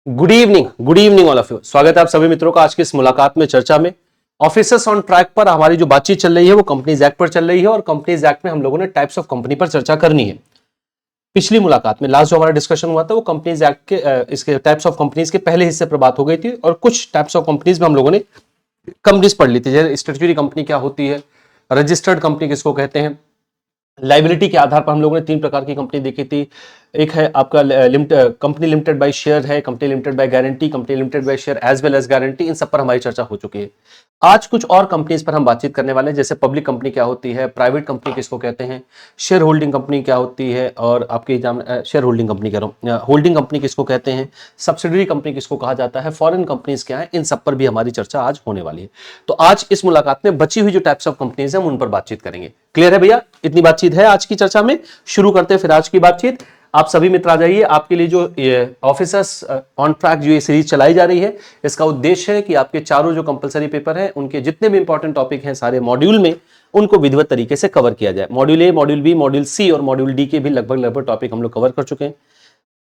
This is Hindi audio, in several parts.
Good evening all of you. स्वागत है आप सभी मित्रों का आज की इस मुलाकात में, चर्चा में। ऑफिसर्स ऑन ट्रैक पर हमारी जो बातचीत चल रही है वो कंपनीज एक्ट पर चल रही है और कंपनीज एक्ट में हम लोगों ने टाइप्स ऑफ कंपनी पर चर्चा करनी है। पिछली मुलाकात में लास्ट जो हमारा डिस्कशन हुआ था वो कंपनीज एक्ट के इसके टाइप्स ऑफ कंपनीज के पहले हिस्से पर बात हो गई थी और कुछ टाइप्स ऑफ कंपनीज में हम लोगों ने कंपनीज पढ़ ली थी। जैसे स्टैट्यूटरी कंपनी क्या होती है, रजिस्टर्ड कंपनी किसको कहते हैं, लाइबिलिटी के आधार पर हम लोगों ने तीन प्रकार की कंपनी देखी थी। एक है आपका कंपनी लिमिटेड बाय शेयर है, company limited by guarantee, company limited by share as well as guarantee. इन सब पर हमारी चर्चा हो चुकी है। आज कुछ और कंपनीज पर हम बातचीत करने वाले हैं, जैसे पब्लिक कंपनी क्या होती है, प्राइवेट कंपनी किसको कहते हैं, शेयर होल्डिंग कंपनी क्या होती है, और आपके शेयर होल्डिंग कंपनी कह रहा हूँ, होल्डिंग कंपनी किसको कहते हैं, सब्सिडरी कंपनी किसको कहा जाता है, फॉरेन कंपनीज क्या है, इन सब पर भी हमारी चर्चा आज होने वाली है। तो आज इस मुलाकात में बची हुई जो टाइप्स ऑफ कंपनीज हैं उन पर बातचीत करेंगे। क्लियर है भैया? इतनी बातचीत है आज की चर्चा में। शुरू करते हैं फिर आज की बातचीत। आप सभी मित्र आ जाइए। आपके लिए जो ऑफिसर्स ऑन ट्रैक जो ये सीरीज चलाई जा रही है, इसका उद्देश्य है कि आपके चारों जो कंपलसरी पेपर हैं उनके जितने भी इंपॉर्टेंट टॉपिक हैं सारे मॉड्यूल में उनको विधिवत तरीके से कवर किया जाए। Module A, module B, module C और मॉड्यूल डी के भी लगभग टॉपिक हम लोग कवर कर चुके हैं।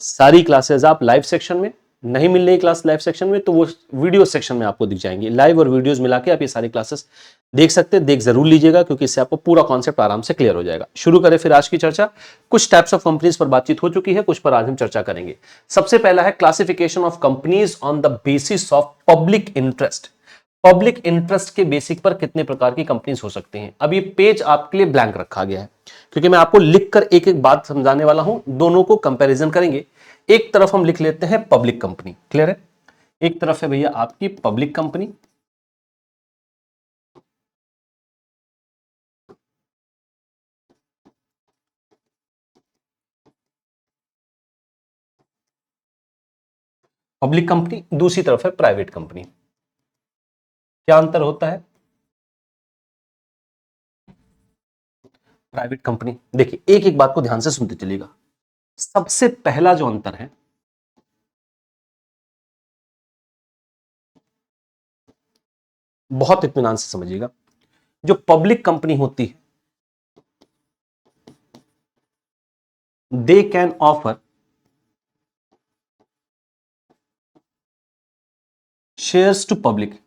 सारी क्लासेस आप लाइव सेक्शन में, नहीं मिल रही क्लास लाइव सेक्शन में तो वो वीडियो सेक्शन में आपको दिख जाएंगी। लाइव और वीडियोस मिला के आप ये सारी क्लासेस देख सकते हैं। देख जरूर लीजिएगा क्योंकि इससे आपको पूरा कॉन्सेप्ट आराम से क्लियर हो जाएगा। शुरू करें फिर आज की चर्चा। कुछ टाइप्स ऑफ कंपनीज पर बातचीत हो चुकी है, कुछ पर आज हम चर्चा करेंगे। सबसे पहला है classification of companies on the basis of public interest. Public interest के बेसिक पर कितने प्रकार की कंपनीज हो सकती हैं। अब ये पेज आपके लिए ब्लैंक रखा गया है क्योंकि मैं आपको लिखकर एक एक बात समझाने वाला हूं, दोनों को कंपैरिजन करेंगे। एक तरफ हम लिख लेते हैं पब्लिक कंपनी, क्लियर है। एक तरफ है भैया आपकी पब्लिक कंपनी, पब्लिक कंपनी, दूसरी तरफ है प्राइवेट कंपनी। क्या अंतर होता है? प्राइवेट कंपनी, देखिए एक एक बात को ध्यान से सुनते चलिएगा। सबसे पहला जो अंतर है, बहुत इत्मीनान से समझिएगा। जो पब्लिक कंपनी होती है, they can offer shares to public.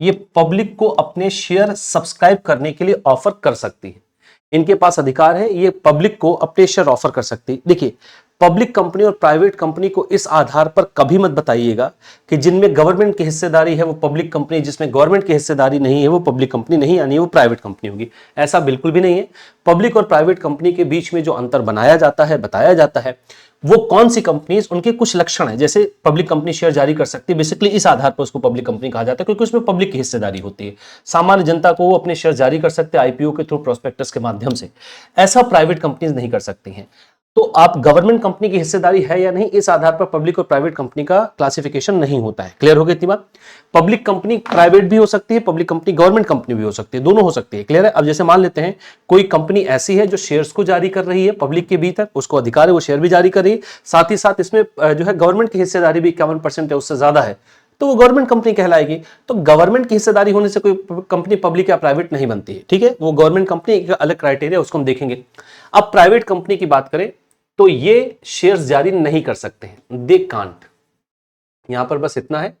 ये पब्लिक को अपने शेयर सब्सक्राइब करने के लिए ऑफर कर सकती है। इनके पास अधिकार है, ये पब्लिक को अपने शेयर ऑफर कर सकती है। देखिए, पब्लिक कंपनी और प्राइवेट कंपनी को इस आधार पर कभी मत बताइएगा कि जिनमें गवर्नमेंट की हिस्सेदारी है वो पब्लिक कंपनी, जिसमें गवर्नमेंट की हिस्सेदारी नहीं है वो पब्लिक कंपनी नहीं, यानी वो प्राइवेट कंपनी होगी। ऐसा बिल्कुल भी नहीं है। पब्लिक और प्राइवेट कंपनी के बीच में जो अंतर बनाया जाता है, बताया जाता है, वो कौन सी कंपनीज, उनके कुछ लक्षण है। जैसे पब्लिक कंपनी शेयर जारी कर सकती है, बेसिकली इस आधार पर उसको पब्लिक कंपनी कहा जाता है क्योंकि उसमें पब्लिक की हिस्सेदारी होती है। सामान्य जनता को वो अपने शेयर जारी कर सकते हैं आईपीओ के थ्रू, प्रोस्पेक्टस के माध्यम से। ऐसा प्राइवेट कंपनीज नहीं कर सकती हैं। तो आप गवर्नमेंट कंपनी की हिस्सेदारी है या नहीं, इस आधार पर पब्लिक और प्राइवेट कंपनी का क्लासिफिकेशन नहीं होता है। क्लियर हो गई इतनी बात? पब्लिक कंपनी प्राइवेट भी हो सकती है, पब्लिक कंपनी गवर्नमेंट कंपनी भी हो सकती है, दोनों हो सकती है। क्लियर है? अब जैसे मान लेते हैं कोई कंपनी ऐसी है जो शेयर्स को जारी कर रही है पब्लिक के भीतर, उसको अधिकार है, वो शेयर भी जारी कर रही है, साथ ही साथ इसमें जो है गवर्नमेंट की हिस्सेदारी भी 51% है, उससे ज्यादा है, तो वो गवर्नमेंट कंपनी कहलाएगी। तो गवर्नमेंट की हिस्सेदारी होने से कोई कंपनी पब्लिक या प्राइवेट नहीं बनती है, ठीक है। वो गवर्नमेंट कंपनी एक अलग क्राइटेरिया, उसको हम देखेंगे। अब प्राइवेट कंपनी की बात करें तो ये शेयर्स जारी नहीं कर सकते हैं, दे कांट। यहां पर बस इतना है,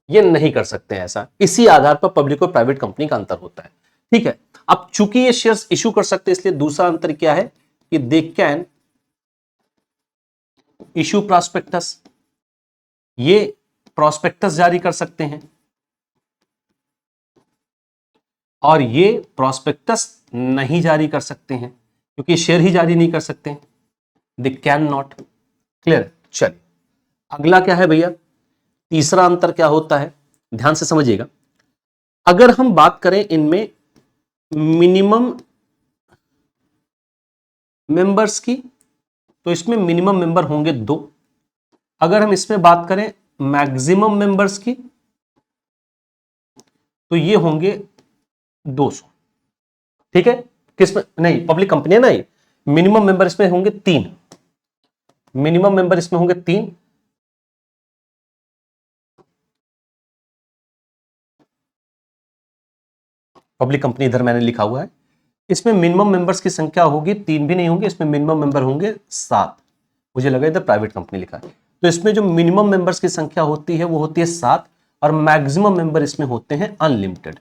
ये नहीं कर सकते हैं ऐसा। इसी आधार पर पब्लिक और प्राइवेट कंपनी का अंतर होता है, ठीक है। अब चूंकि ये शेयर्स इशू कर सकते हैं, इसलिए दूसरा अंतर क्या है कि दे कैन इशू प्रॉस्पेक्टस। ये प्रॉस्पेक्टस जारी कर सकते हैं और ये प्रॉस्पेक्टस नहीं जारी कर सकते हैं क्योंकि शेयर ही जारी नहीं कर सकते हैं। They can not. क्लियर? चलिए अगला क्या है भैया, तीसरा अंतर क्या होता है, ध्यान से समझिएगा। अगर हम बात करें इनमें मिनिमम मेंबर्स की, तो इसमें मिनिमम मेंबर होंगे 2। अगर हम इसमें बात करें मैक्सिमम मेंबर्स की तो ये होंगे 200, ठीक है। किसमें? नहीं, पब्लिक कंपनी है ना ये। मिनिमम मेंबर इसमें होंगे 3, मिनिमम मेंबर इसमें होंगे 3। पब्लिक कंपनी इधर मैंने लिखा हुआ है, इसमें मिनिमम मेंबर्स की संख्या होगी 3 भी नहीं होंगे, इसमें मिनिमम मेंबर होंगे 7। मुझे लगा इधर प्राइवेट कंपनी लिखा है। तो इसमें जो मिनिमम मेंबर्स की संख्या होती है वो होती है 7 और मैक्सिमम मेंबर इसमें होते हैं अनलिमिटेड।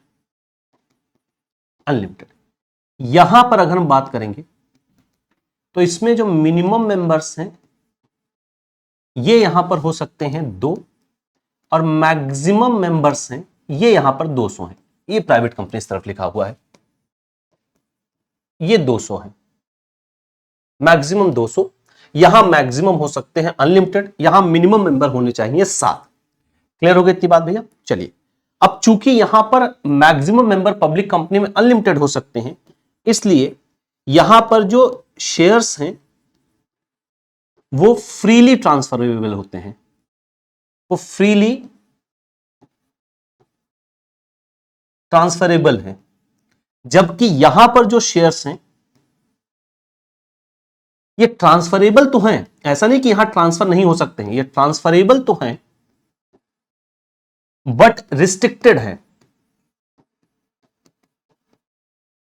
यहां पर अगर हम बात करेंगे तो इसमें जो मिनिमम मेंबर्स हैं ये यहां पर हो सकते हैं 2 और मैक्सिमम मेंबर्स हैं ये यहां पर 200 हैं। ये प्राइवेट कंपनी इस तरफ लिखा हुआ है, ये 200 है, मैक्सिमम 200। यहां मैक्सिमम हो सकते हैं अनलिमिटेड, यहां मिनिमम मेंबर होने चाहिए 7। क्लियर हो गई इतनी बात भैया? चलिए, अब चूंकि यहां पर मैक्सिमम मेंबर पब्लिक कंपनी में अनलिमिटेड हो सकते हैं, इसलिए यहां पर जो शेयर्स हैं वो फ्रीली ट्रांसफरेबल होते हैं, वो फ्रीली ट्रांसफरेबल है। जबकि यहां पर जो शेयर्स हैं ये ट्रांसफरेबल तो हैं, ऐसा नहीं कि यहां ट्रांसफर नहीं हो सकते हैं, ये ट्रांसफरेबल तो हैं बट रिस्ट्रिक्टेड है।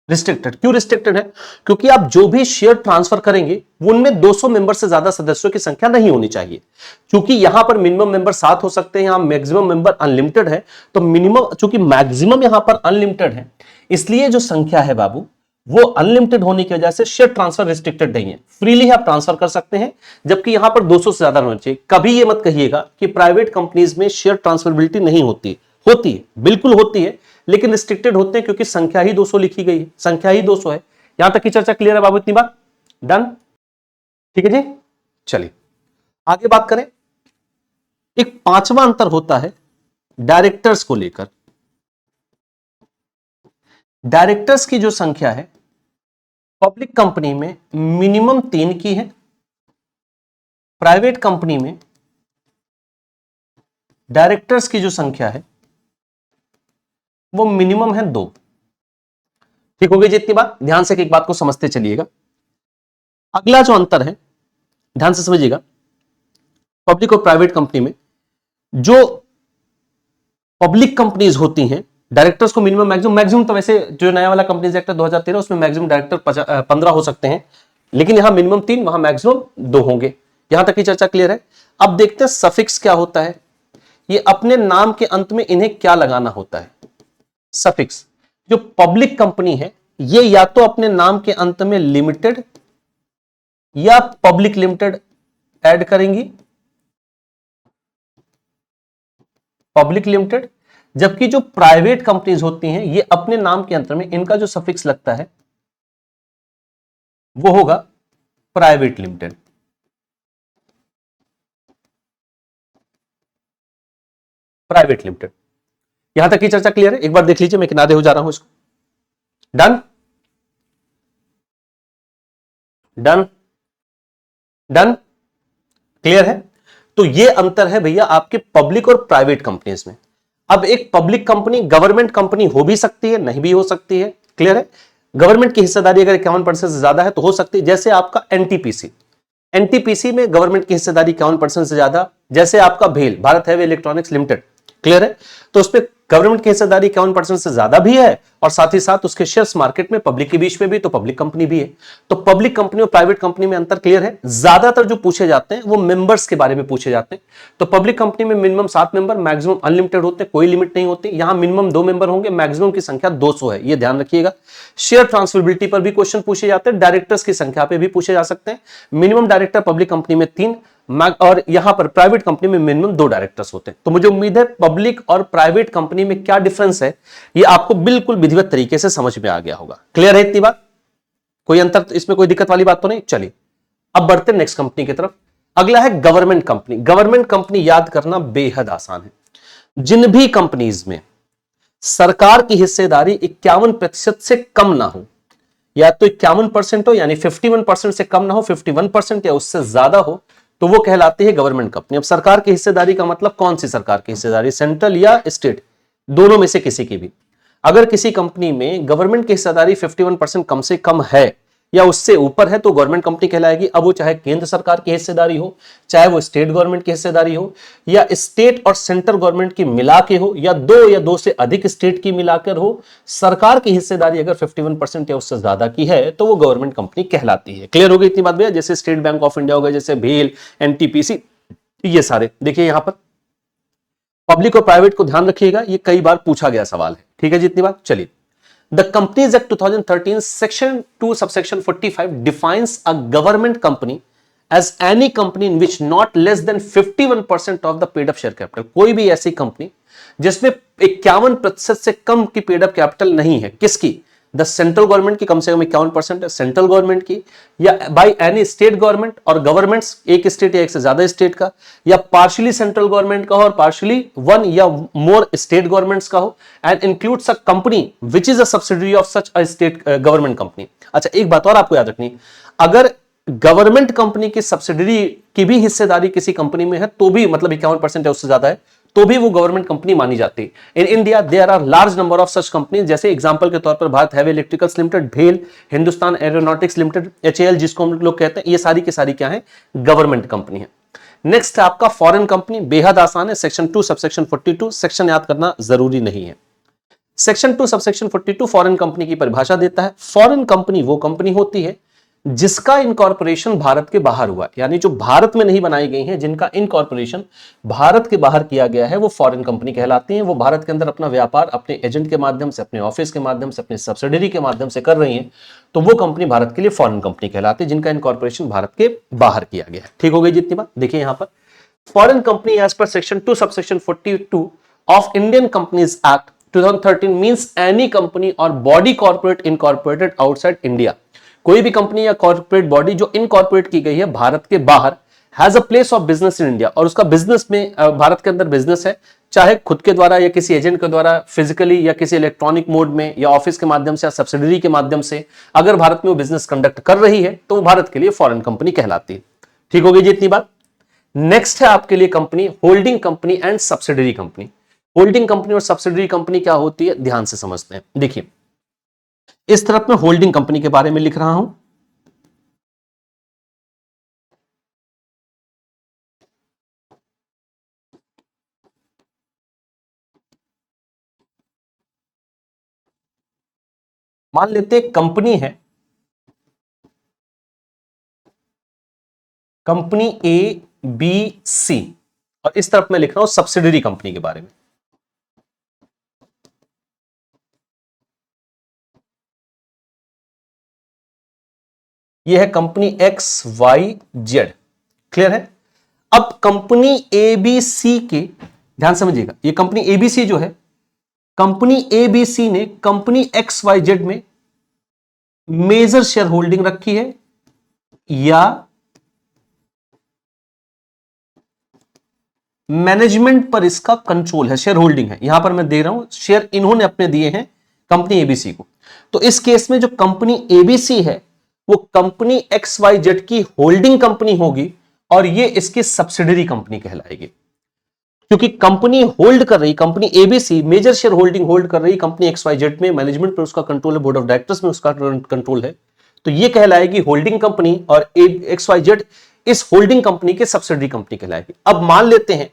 रिस्ट्रिक्टेड क्यों रिस्ट्रिक्टेड है? क्योंकि आप जो भी शेयर ट्रांसफर करेंगे वो उनमें 200 मेंबर से ज्यादा सदस्यों की संख्या नहीं होनी चाहिए। क्योंकि यहां पर मिनिमम मेंबर 7 हो सकते हैं, यहां मैक्सिमम मेंबर अनलिमिटेड है, तो मिनिमम चूंकि मैक्सिमम यहां पर अनलिमिटेड है, इसलिए जो संख्या है बाबू वो अनलिमिटेड होने की वजह से शेयर ट्रांसफर रिस्ट्रिक्टेड नहीं है, फ्रीली आप ट्रांसफर कर सकते हैं। जबकि यहां पर 200 से ज्यादा होना चाहिए। कभी ये मत कहिएगा कि प्राइवेट कंपनीज में शेयर ट्रांसफरेबिलिटी नहीं होती, होती है, बिल्कुल होती है, लेकिन रिस्ट्रिक्टेड होते हैं क्योंकि संख्या ही 200 लिखी गई है, संख्या ही 200 है। यहां तक की चर्चा क्लियर है बाबू? इतनी बात डन? ठीक है जी, चलिए आगे बात करें। एक पांचवा अंतर होता है डायरेक्टर्स को लेकर। डायरेक्टर्स की जो संख्या है पब्लिक कंपनी में मिनिमम 3 की है, प्राइवेट कंपनी में डायरेक्टर्स की जो संख्या है वो मिनिमम है 2। ठीक हो गई जितनी बात? ध्यान से एक बात को समझते चलिएगा। अगला जो अंतर है ध्यान से समझिएगा, पब्लिक और प्राइवेट कंपनी में जो पब्लिक कंपनीज होती हैं डायरेक्टर्स को मिनिमम मैक्सिमम तो वैसे जो नया वाला कंपनीज एक्ट 2013 उसमें मैक्सिमम डायरेक्टर 15 हो सकते हैं, लेकिन यहां मिनिमम 3, वहां मैक्सिमम 2 होंगे। यहां तक की चर्चा क्लियर है? अब देखते हैं सफिक्स क्या होता है, ये अपने नाम के अंत में इन्हें क्या लगाना होता है। सफिक्स जो पब्लिक कंपनी है ये या तो अपने नाम के अंत में लिमिटेड या पब्लिक लिमिटेड ऐड करेंगी, पब्लिक लिमिटेड। जबकि जो प्राइवेट कंपनीज होती हैं ये अपने नाम के अंत में इनका जो सफिक्स लगता है वो होगा प्राइवेट लिमिटेड। Private limited. यहां तक की चर्चा क्लियर है? एक बार देख लीजिए, मैं किनारे हो जा रहा हूं इसको। डन डन डन, क्लियर है? तो ये अंतर है भैया आपके पब्लिक और प्राइवेट कंपनीज में। अब एक पब्लिक कंपनी गवर्नमेंट कंपनी हो भी सकती है, नहीं भी हो सकती है, क्लियर है? गवर्नमेंट की हिस्सेदारी अगर 51% से ज्यादा है तो हो सकती है, जैसे आपका एनटीपीसी, एनटीपीसी में गवर्नमेंट की हिस्सेदारी 51% से ज्यादा, जैसे आपका भेल Bharat heavy electronics limited, clear है? तो उसमें गवर्नमेंट की हिस्सेदारी 51% से ज्यादा भी है और साथ ही साथ उसके शेयर्स मार्केट में पब्लिक के बीच में भी, तो पब्लिक कंपनी भी है। तो पब्लिक कंपनी और प्राइवेट कंपनी में अंतर क्लियर है? ज्यादातर जो पूछे जाते हैं वो मेंबर्स के बारे में पूछे जाते हैं। तो पब्लिक कंपनी में मिनिमम 7 मेंबर, मैक्सिमम अनलिमिटेड होते हैं, कोई लिमिट नहीं होती। यहां मिनिमम 2 मेंबर होंगे, मैक्सिमम की संख्या 200 है, ये ध्यान रखिएगा। शेयर ट्रांसफरेबिलिटी पर भी क्वेश्चन पूछे जाते हैं, डायरेक्टर्स की संख्या पे भी पूछे जा सकते हैं। मिनिमम डायरेक्टर पब्लिक कंपनी में 3 और यहां पर प्राइवेट कंपनी में मिनिमम 2 डायरेक्टर्स होते हैं। तो मुझे उम्मीद है पब्लिक और प्राइवेट कंपनी में क्या डिफरेंस है ये आपको बिल्कुल विधिवत तरीके से समझ में आ गया होगा। क्लियर है इतनी बात? कोई अंतर, इसमें कोई दिक्कत वाली बात तो नहीं? चलिए अब बढ़ते हैं नेक्स्ट कंपनी की तरफ। अगला है गवर्नमेंट कंपनी। गवर्नमेंट कंपनी याद करना बेहद आसान है। जिन भी कंपनीज में सरकार की हिस्सेदारी 51% से कम ना हो, या तो 51% हो यानी 51% से कम ना हो, 51% या उससे ज्यादा हो, तो वो कहलाती है गवर्नमेंट कंपनी। अब सरकार की हिस्सेदारी का मतलब कौन सी सरकार की हिस्सेदारी, सेंट्रल या स्टेट, दोनों में से किसी की भी। अगर किसी कंपनी में गवर्नमेंट की हिस्सेदारी 51% कम से कम है या उससे ऊपर है तो गवर्नमेंट कंपनी कहलाएगी। अब वो चाहे केंद्र सरकार की हिस्सेदारी हो, चाहे वो स्टेट गवर्नमेंट की हिस्सेदारी हो, या स्टेट और सेंट्रल गवर्नमेंट की मिला के हो, या 2 से अधिक स्टेट की मिलाकर हो, सरकार की हिस्सेदारी अगर 51% या उससे ज्यादा की है तो वो गवर्नमेंट कंपनी कहलाती है। क्लियर हो गई इतनी बात भैया? जैसे स्टेट बैंक ऑफ इंडिया हो गया, जैसे भेल, एनटीपीसी, ये सारे देखिए यहां पर पब्लिक और प्राइवेट को ध्यान रखिएगा, ये कई बार पूछा गया सवाल है, ठीक है जितनी बात। चलिए, the companies act 2013 section 2 subsection 45 defines a government company as any company in which not less than 51% of the paid up share capital. कोई भी ऐसी कंपनी जिसमें 51% से कम की पेड अप कैपिटल नहीं है, किसकी? द सेंट्रल गवर्नमेंट की कम से कम 51% है, सेंट्रल गवर्नमेंट की, या बाय एनी स्टेट गवर्नमेंट और गवर्नमेंट्स, एक स्टेट या एक से ज्यादा स्टेट का, या पार्शियली सेंट्रल गवर्नमेंट का हो और पार्शियली वन या मोर स्टेट गवर्नमेंट्स का हो, and includes a company which is a subsidiary of such a state government company. अच्छा, एक बात और आपको याद रखनी, अगर गवर्नमेंट कंपनी की सब्सिडरी की भी हिस्सेदारी किसी कंपनी में है तो भी, मतलब 51% है उससे ज्यादा है, तो भी वो गवर्नमेंट कंपनी मानी जाती है। In India there are large number of such companies, जैसे एग्जांपल के तौर पर भारत हैवी इलेक्ट्रिकल्स लिमिटेड, भेल, हिंदुस्तान एरोनॉटिक्स लिमिटेड, एचएएल जिसको हम लोग कहते हैं, ये सारी की सारी क्या है? गवर्नमेंट कंपनी है। नेक्स्ट है आपका फॉरेन कंपनी, बेहद आसान है, सेक्शन 2 सबसेक्शन 42, सेक्शन याद करना जरूरी नहीं है। सेक्शन 2 सबसेक्शन 42 फॉरेन कंपनी की परिभाषा देता है। फॉरेन कंपनी वो कंपनी होती है जिसका इनकॉर्पोरेशन भारत के बाहर हुआ, यानी जो भारत में नहीं बनाई गई हैं, जिनका इनकॉर्पोरेशन भारत के बाहर किया गया है, वो फॉरेन कंपनी कहलाती हैं। वो भारत के अंदर अपना व्यापार अपने एजेंट के माध्यम से, अपने ऑफिस के माध्यम से, अपने सब्सिडरी के माध्यम से कर रही हैं, तो वो कंपनी भारत के लिए फॉरेन कंपनी कहलाती है, जिनका इनकॉर्पोरेशन भारत के बाहर किया गया है। ठीक हो गई जितनी बात। देखिए यहां पर foreign company as per section 2 subsection 42 of Indian companies act 2013 means any company और body corporate incorporated outside India. कोई भी कंपनी या कॉर्पोरेट बॉडी जो इनकॉर्पोरेट की गई है भारत के बाहर, has a place of business in India, और उसका बिजनेस में भारत के अंदर बिजनेस है, चाहे खुद के द्वारा या किसी एजेंट के द्वारा फिजिकली या किसी इलेक्ट्रॉनिक मोड में या ऑफिस के माध्यम से या सब्सिडरी के माध्यम से, अगर भारत में वो बिजनेस कंडक्ट कर रही है तो वो भारत के लिए फॉरेन कंपनी कहलाती है। ठीक हो गई जी इतनी बात। नेक्स्ट है आपके लिए company holding company and subsidiary company. Holding company और सब्सिडरी कंपनी क्या होती है, ध्यान से समझते हैं। देखिए इस तरफ मैं होल्डिंग कंपनी के बारे में लिख रहा हूं। मान लेते कंपनी है, कंपनी ए बी सी, और इस तरफ मैं लिख रहा हूं सब्सिडरी कंपनी के बारे में। यह है company X Y Z. Clear है। अब कंपनी एबीसी के, ध्यान समझिएगा, ये कंपनी एबीसी जो है, कंपनी एबीसी ने कंपनी एक्स वाई जेड में मेजर शेयर होल्डिंग रखी है या मैनेजमेंट पर इसका कंट्रोल है, शेयर होल्डिंग है। यहां पर मैं दे रहा हूं शेयर इन्होंने अपने दिए हैं कंपनी एबीसी को। तो इस केस में जो कंपनी एबीसी है वो कंपनी एक्स वाई जेड की होल्डिंग कंपनी होगी और ये इसकी सब्सिडरी कंपनी कहलाएगी, क्योंकि कंपनी होल्ड कर रही, company A B C major share holding hold कर रही कंपनी एक्स वाई जेड में, मैनेजमेंट पर उसका कंट्रोल है, बोर्ड ऑफ डायरेक्टर्स में उसका कंट्रोल है, तो ये कहलाएगी होल्डिंग कंपनी, और एक्स वाई जेड इस होल्डिंग कंपनी के सब्सिडरी कंपनी कहलाएगी। अब मान लेते हैं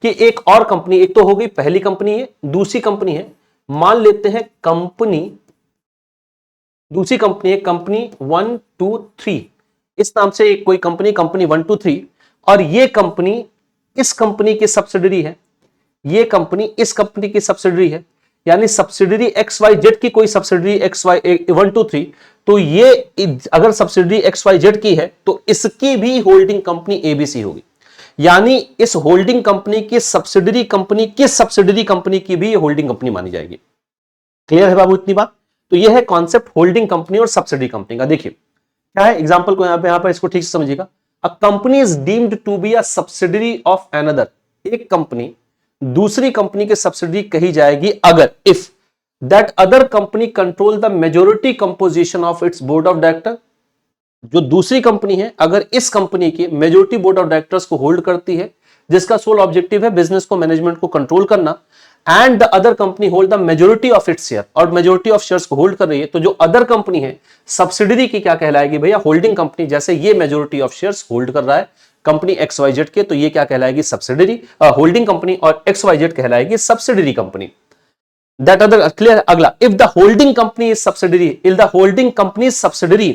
कि एक और कंपनी, एक तो हो गई पहली कंपनी है, दूसरी कंपनी है, मान लेते हैं कंपनी, दूसरी कंपनी है कंपनी 1 2 3, इस नाम से एक कोई कंपनी, कंपनी 1 2 3, और ये कंपनी इस कंपनी की सब्सिडरी है, ये कंपनी इस कंपनी की सब्सिडरी है, यानी सब्सिडरी एक्स वाई जेड की कोई सब्सिडरी एक्स वाई 1 2 3, तो ये अगर सब्सिडरी एक्स वाई जेड की है तो इसकी भी होल्डिंग कंपनी एबीसी होगी, यानी इस होल्डिंग कंपनी की सब्सिडरी कंपनी किस सब्सिडरी कंपनी की भी होल्डिंग कंपनी मानी जाएगी। क्लियर है बाबू इतनी बात। तो यह है कॉन्सेप्ट होल्डिंग कंपनी और सब्सिडरी कंपनी का। देखिए क्या है एग्जांपल को यहां पर इसको ठीक से समझिएगा। A company is deemed to be a subsidiary of another, एक कंपनी दूसरी कंपनी की सब्सिडरी कही जाएगी अगर if that other company control the majority composition of its board of director, जो दूसरी कंपनी है अगर इस कंपनी की मेजोरिटी बोर्ड ऑफ डायरेक्टर्स को होल्ड करती है, जिसका सोल ऑब्जेक्टिव है बिजनेस को, मैनेजमेंट को कंट्रोल करना, and the other company hold the majority of its share, और मेजोरिटी ऑफ शेयर्स को होल्ड कर रही है, तो जो अदर कंपनी है सब्सिडरी की क्या कहलाएगी भैया, होल्डिंग कंपनी। जैसे ये मेजोरिटी ऑफ शेयर्स होल्ड कर रहा है कंपनी एक्स वाई जेड के, तो ये क्या कहलाएगी, सब्सिडरी होल्डिंग कंपनी, और एक्स वाई जेड कहलाएगी subsidiary company. That other, clear. अगला, if the holding company is subsidiary, if the holding company subsidiary,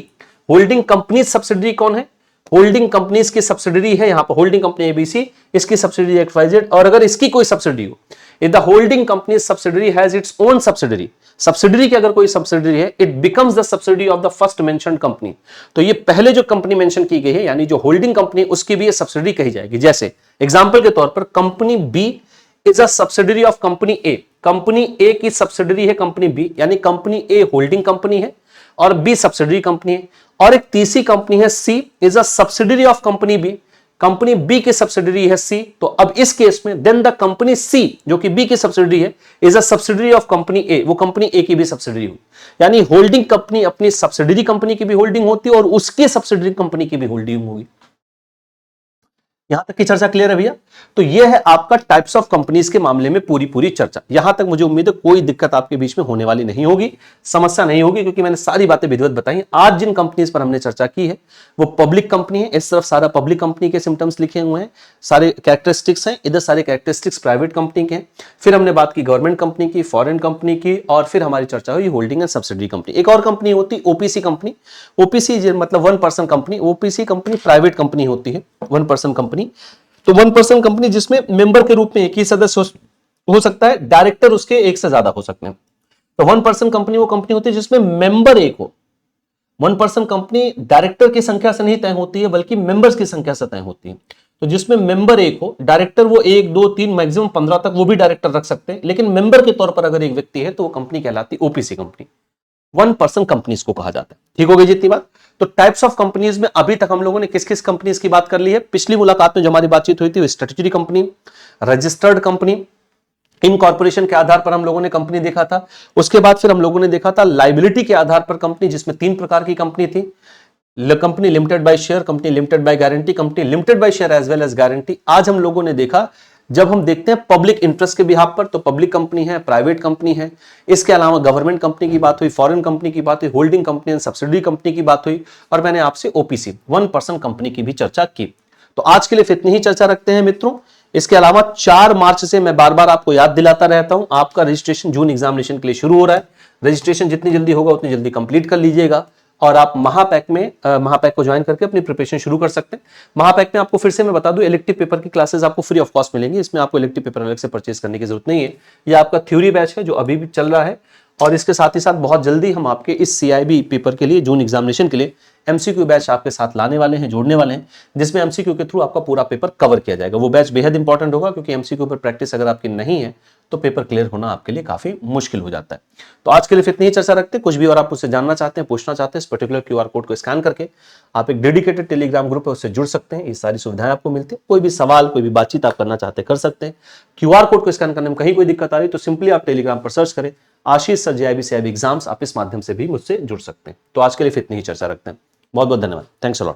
holding company subsidiary कौन है, होल्डिंग कंपनीज की सब्सिडरी है, यहां पर होल्डिंग कंपनी एबीसी, इसकी सब्सिडरी एक्सवाईजेड, और अगर इसकी कोई सब्सिडरी हो, if the holding company subsidiary has its own subsidiary, subsidiary की अगर कोई सब्सिडरी है, it becomes the subsidiary of the first mentioned company. तो ये पहले जो कंपनी मेंशन की गई है, यानी जो होल्डिंग कंपनी, उसकी भी ये सब्सिडरी कही जाएगी। जैसे एग्जांपल के तौर पर company B is a subsidiary of company A, company A की सब्सिडरी है कंपनी बी, यानी कंपनी ए होल्डिंग कंपनी है और बी सब्सिडरी कंपनी है। और एक तीसरी कंपनी है C is a subsidiary of company B, company B की सब्सिडरी है सी। तो अब इस केस में देन द कंपनी सी जो कि बी की सब्सिडरी है is a subsidiary of company A, वो कंपनी ए की भी सब्सिडरी हुई। यानी होल्डिंग कंपनी अपनी सब्सिडरी कंपनी की भी होल्डिंग होती है और उसकी सब्सिडरी कंपनी की भी होल्डिंग होगी। यहां तक की चर्चा क्लियर है भैया? तो यह है आपका टाइप्स ऑफ कंपनीज के मामले में पूरी चर्चा। यहां तक मुझे उम्मीद है कोई दिक्कत आपके बीच में होने वाली नहीं होगी, समस्या नहीं होगी, क्योंकि मैंने सारी बातें विधिवत बताई। आज जिन कंपनीज पर हमने चर्चा की है वो पब्लिक कंपनी है, इस तरफ सारा पब्लिक कंपनी के सिम्टम्स लिखे हुए हैं, सारे कैरेक्टरिस्टिक्स हैं, इधर सारे कैरेक्टरिस्टिक्स प्राइवेट कंपनी के हैं। फिर हमने बात की गवर्नमेंट कंपनी की, फॉरेन कंपनी की, और फिर हमारी चर्चा हुई होल्डिंग एंड सब्सिडरी कंपनी। एक और कंपनी होती ओपीसी कंपनी, ओपीसी मतलब 1% company, OPC company private company होती है, 1% कंपनी। तो 1% कंपनी जिसमें मेंबर के रूप में एक ही सदस्य हो सकता है, डायरेक्टर उसके एक से ज्यादा हो सकते हैं। तो 1% कंपनी वो कंपनी होती है जिसमें मेंबर एक हो। 1% कंपनी डायरेक्टर की संख्या से नहीं तय होती है बल्कि मेंबर्स की संख्या से तय होती है। तो जिसमें मेंबर एक हो, डायरेक्टर वो 1 2 3 मैक्सिमम 15 तक वो भी डायरेक्टर रख सकते हैं, लेकिन मेंबर के तौर पर अगर एक व्यक्ति है तो वो कंपनी कहलाती है ओपीसी कंपनी। 1% कंपनीज को कहा जाता है। ठीक हो गई जितनी बात? तो टाइप्स ऑफ कंपनीज में अभी तक हम लोगों ने किस किस कंपनीज की बात कर ली है? पिछली मुलाकात में जो हमारी बातचीत हुई थी स्ट्रेटेजी कंपनी, रजिस्टर्ड कंपनी, इन कॉर्पोरेशन के आधार पर हम लोगों ने कंपनी देखा था। उसके बाद फिर हम लोगों ने देखा था लाइबिलिटी के आधार पर कंपनी, जिसमें 3 प्रकार की कंपनी थी, company limited by share, company limited by guarantee, company limited by share as well as guarantee. आज हम लोगों ने देखा जब हम देखते हैं पब्लिक इंटरेस्ट के बिहाफ पर, तो पब्लिक कंपनी है, प्राइवेट कंपनी है, इसके अलावा गवर्नमेंट कंपनी की बात हुई, फॉरेन कंपनी की बात हुई, holding company and subsidiary company की बात हुई, और मैंने आपसे ओपीसी 1% कंपनी की भी चर्चा की। तो आज के लिए इतनी ही चर्चा रखते हैं मित्रों। इसके अलावा 4 मार्च से मैं बार बार आपको याद दिलाता रहता हूं, आपका रजिस्ट्रेशन जून एग्जामिनेशन के लिए शुरू हो रहा है। रजिस्ट्रेशन जितनी जल्दी होगा उतनी जल्दी कंप्लीट कर लीजिएगा और आप महापैक को ज्वाइन करके अपनी प्रिपरेशन शुरू कर सकते हैं। महापैक में आपको फिर से मैं बता दूं, इलेक्टिव पेपर की क्लासेस आपको फ्री ऑफ कॉस्ट मिलेंगी। इसमें आपको इलेक्टिव पेपर अलग से परचेज करने की जरूरत नहीं है। ये आपका थ्योरी बैच है जो अभी भी चल रहा है, और इसके साथ ही साथ बहुत जल्दी हम आपके इस सीआईबी पेपर के लिए, जून एग्जामिनेशन के लिए एमसीक्यू बैच आपके साथ लाने वाले हैं, जोड़ने वाले हैं, जिसमें एमसीक्यू के थ्रू आपका पूरा पेपर कवर किया जाएगा। वो बैच बेहद इंपॉर्टेंट होगा, क्योंकि एमसीक्यू पर प्रैक्टिस अगर आपकी नहीं है तो पेपर क्लियर होना आपके लिए काफी मुश्किल हो जाता है। तो आज के लिए इतनी ही चर्चा रखते हैं। कुछ भी और आप मुझसे जानना चाहते हैं, पूछना चाहते हैं, इस पर्टिकुलर क्यूआर कोड को स्कैन करके आप एक डेडिकेटेड टेलीग्राम ग्रुप है उससे जुड़ सकते हैं। ये सारी सुविधाएं आपको मिलती है। कोई भी सवाल, कोई भी बातचीत आप करना चाहते हैं कर सकते हैं। क्यूआर कोड को स्कैन करने में कहीं कोई दिक्कत आ रही तो सिंपली आप टेलीग्राम पर सर्च करें आशीष सर जेआईबी सीआईबी एग्जाम्स, आप इस माध्यम से भी मुझसे जुड़ सकते हैं। तो आज के लिए इतनी ही चर्चा रखते हैं। बहुत बहुत धन्यवाद। Thanks a lot.